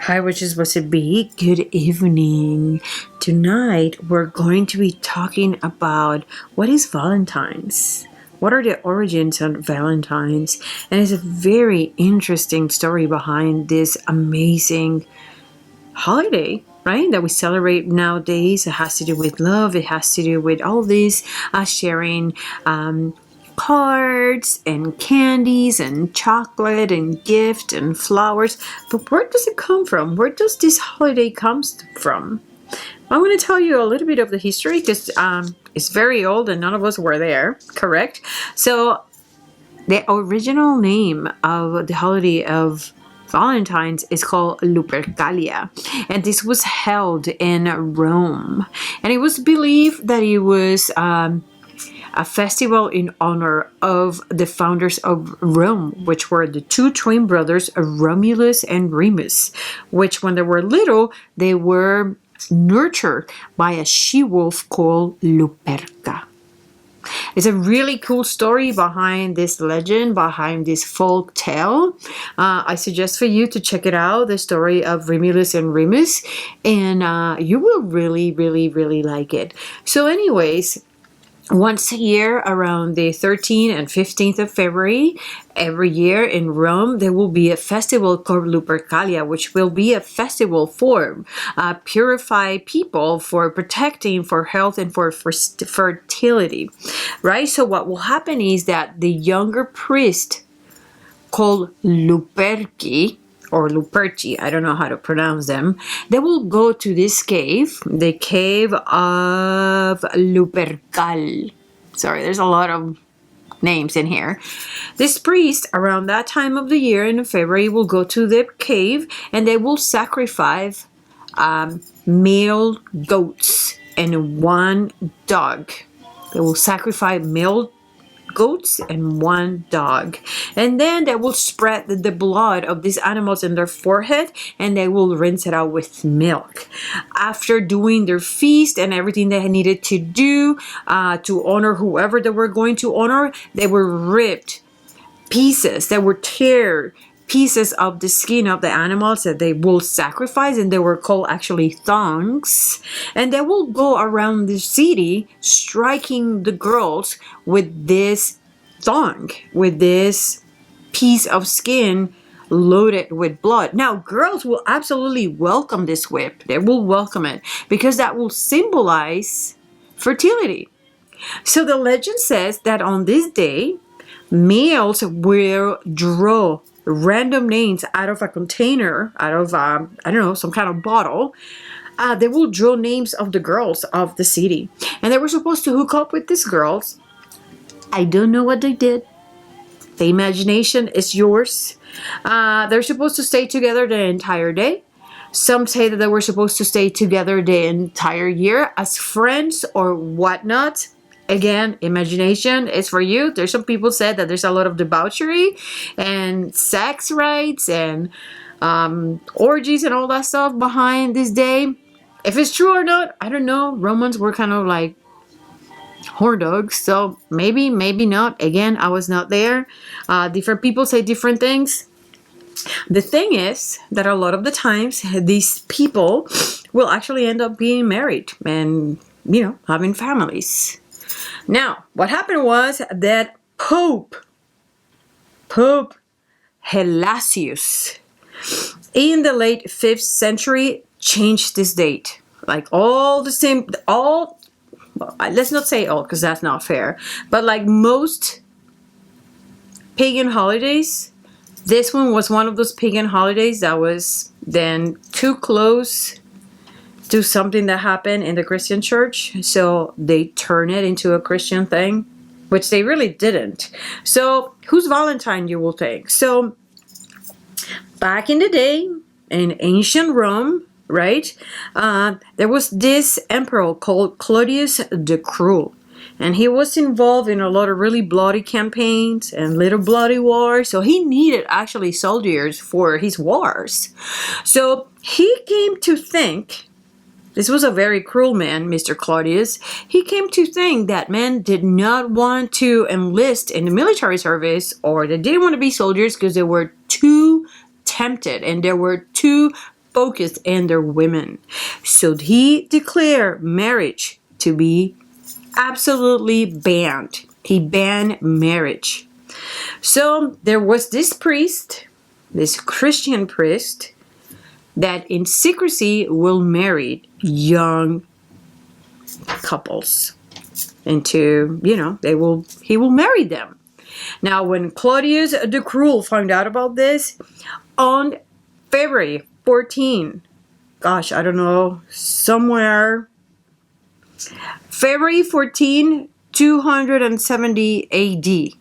Hi, witches, what's it be? Good evening. Tonight we're going to be talking about what is Valentine's. What are the origins of Valentine's? And it's a very interesting story behind this amazing holiday, right? That we celebrate nowadays. It has to do with love. It has to do with all this sharing cards and candies and chocolate and gift and flowers. But where does it come from? Where does this holiday comes from? I'm going to tell you a little bit of the history because it's very old and none of us were there, correct? So the original name of the holiday of Valentine's is called Lupercalia, and this was held in Rome, and it was believed that it was a festival in honor of the founders of Rome, which were the two twin brothers, Romulus and Remus, which when they were little, they were nurtured by a she-wolf called Luperca. It's a really cool story behind this legend, behind this folk tale. I suggest for you to check it out, the story of Romulus and Remus, and you will really, really, really like it. So anyways, once a year around the 13th and 15th of February, every year in Rome, there will be a festival called Lupercalia, which will be a festival for purified people, for protecting, for health, and for fertility, right? So what will happen is that the younger priest called Luperci, or Luperci, I don't know how to pronounce them, they will go to this cave, the cave of Lupercal. Sorry, there's a lot of names in here. This priest, around that time of the year in February, will go to the cave and they will sacrifice male goats and one dog. They will sacrifice male goats and one dog, and then they will spread the blood of these animals in their forehead and they will rinse it out with milk. After doing their feast and everything they needed to do to honor whoever they were going to honor, they were ripped pieces, they were tear pieces of the skin of the animals that they will sacrifice, and they were called actually thongs, and they will go around the city striking the girls with this thong, with this piece of skin loaded with blood. Now girls will absolutely welcome this whip. They will welcome it because that will symbolize fertility. So the legend says that on this day, males will draw random names out of a container, out of I don't know, some kind of bottle. They will draw names of the girls of the city, and they were supposed to hook up with these girls. I don't know what they did. The imagination is yours. They're supposed to stay together the entire day. Some say that they were supposed to stay together the entire year as friends or whatnot. Again, imagination is for you. There's some people said that there's a lot of debauchery and sex rights and orgies and all that stuff behind this day. If it's true or not, I don't know. Romans were kind of like horn dogs, so maybe not. Again, I was not there. Different people say different things. The thing is that a lot of the times these people will actually end up being married and, you know, having families. Now, what happened was that Pope Gelasius in the late 5th century changed this date. Like let's not say all because that's not fair, but like most pagan holidays, this one was one of those pagan holidays that was then too close to something that happened in the Christian church, so they turn it into a Christian thing, which they really didn't. So who's Valentine, you will think? So back in the day in ancient Rome, right, there was this emperor called Claudius the Cruel, and he was involved in a lot of really bloody campaigns and little bloody wars, so he needed actually soldiers for his wars. So he came to think, this was a very cruel man, Mr. Claudius. He came to think that men did not want to enlist in the military service, or they didn't want to be soldiers because they were too tempted and they were too focused on their women. So he declared marriage to be absolutely banned. He banned marriage. So there was this priest, this Christian priest, that in secrecy will marry young couples into, he will marry them. Now, when Claudius the Cruel found out about this, on February 14, gosh, I don't know, somewhere, February 14, 270 AD,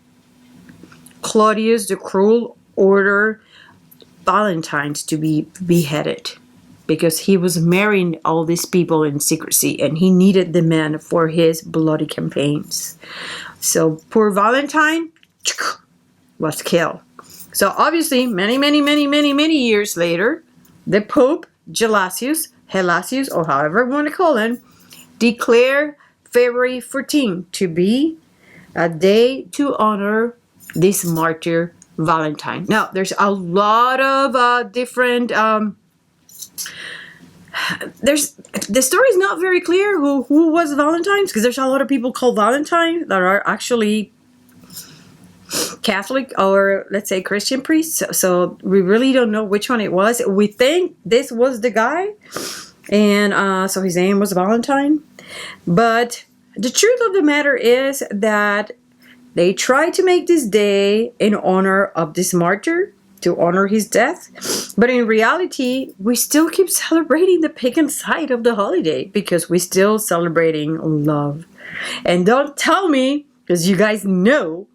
Claudius the Cruel ordered Valentine to be beheaded because he was marrying all these people in secrecy and he needed the men for his bloody campaigns. So poor Valentine was killed. So obviously, many years later, the Pope Gelasius, or however you want to call him, declared February 14 to be a day to honor this martyr Valentine. Now, there's a lot of different. The story is not very clear who was Valentine, because there's a lot of people called Valentine that are actually Catholic or let's say Christian priests. So we really don't know which one it was. We think this was the guy, and so his name was Valentine. But the truth of the matter is that they tried to make this day in honor of this martyr, to honor his death. But in reality, we still keep celebrating the pagan side of the holiday because we're still celebrating love. And don't tell me, because you guys know,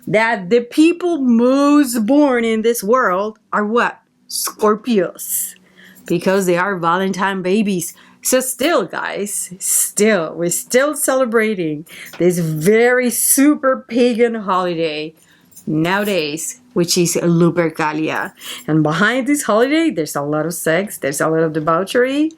that the people most born in this world are what? Scorpios. Because they are Valentine babies. So still, guys, we're still celebrating this very super pagan holiday nowadays, which is Lupercalia. And behind this holiday, there's a lot of sex, there's a lot of debauchery,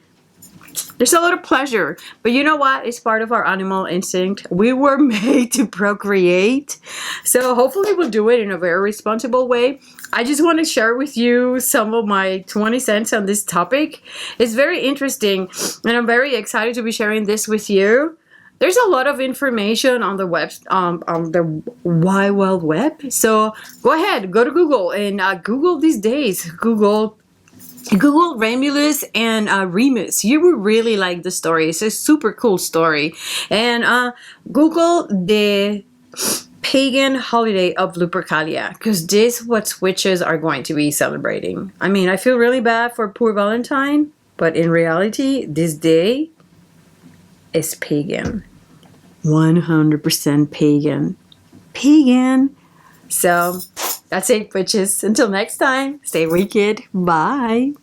there's a lot of pleasure. But you know what? It's part of our animal instinct. We were made to procreate. So hopefully we'll do it in a very responsible way. I just want to share with you some of my 20 cents on this topic. It's very interesting, and I'm very excited to be sharing this with you. There's a lot of information on the web, on the wide web. So go ahead, go to Google and Google these days. Google Romulus and Remus. You will really like the story. It's a super cool story. And Google the pagan holiday of Lupercalia, because this is what witches are going to be celebrating. I mean, I feel really bad for poor Valentine, but in reality, this day is pagan. 100% pagan. Pagan. So that's it, witches. Until next time, stay wicked. Bye.